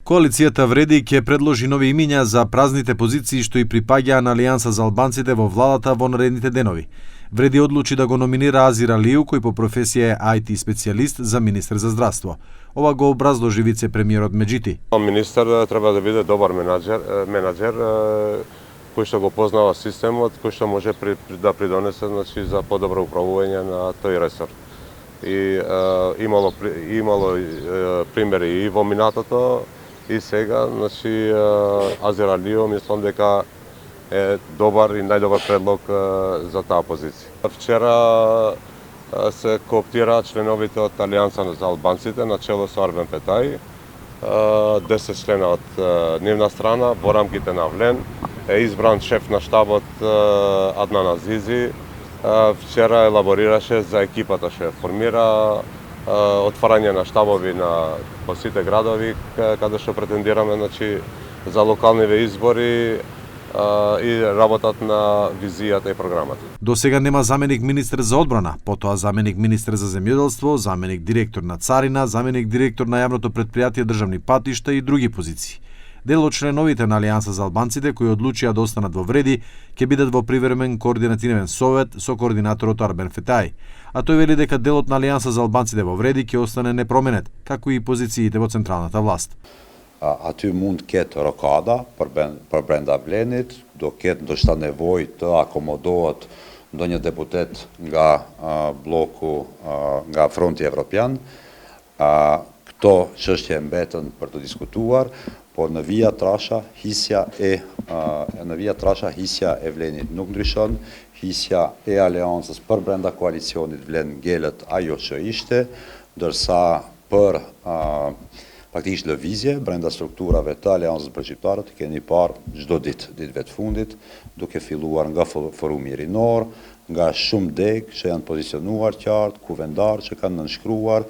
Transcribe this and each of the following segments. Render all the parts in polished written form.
Коалицијата Вреди ќе предложи нови имиња за празните позиции што и припаѓаа на Алијанса за албанците во владата во наредните денови. Вреди одлучи да го номинира Азир Алију, кој по професија е IT специјалист за министер за здравство. Ова го образложи вице-премиерот Меджити. Министер треба да биде добар менаџер кој што го познава системот, кој што може да придонесе за подобро управување на тој ресор. И имало примери и во минатото и сега, Азир Алију мислам дека е добар и најдобар предлог за таа позиција. Вчера се кооптира членовите од Алијанса за албанците на чело со Арбен Петај. 10 члена од нивна страна во рамките на Влен е избран шеф на штабот Аднан Азизи. Вчера елаборираше за екипата што формира отварање на штабови по сите градови каде што претендираме за локалниве избори и работат на визијата и програмата. До сега нема заменик министер за одбрана, потоа заменик министер за земјоделство, заменик директор на царина, заменик директор на јавното претпријатие државни патишта и други позиции. Дел од членовите на Алијанса за албанците кои одлучија да останат во Вреди ќе бидат во привремен координативен совет со координаторот Арбен Фетај, а тој вели дека делот на Алијанса за албанците во Вреди ќе остане непроменет, како и позициите во централната власт. Aty mund ketë rokada për brenda Vlenit, do ketë ndoshta nevojë të akomodohet ndonjë deputet nga bloku, nga Fronti Evropian. Këto çështje mbeten për të diskutuar, por në vija trasha hisja e Vlenit nuk ndryshon, hisja e aleancës për brenda koalicionit Vlen ngelet ajo që ishte, ndërsa për praktikisht lëvizje brenda strukturave të Aleancës për Shqiptarët keni parë çdo ditëve të fundit, duke filluar nga forumi rinor, nga shumë deg që janë pozicionuar qartë, kuvendar që kanë nënshkruar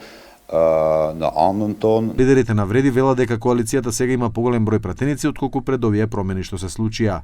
на анën тоnë. Лидерите на Вреди велат дека коалицијата сега има поголем број пратеници отколку пред овие промени што се случија.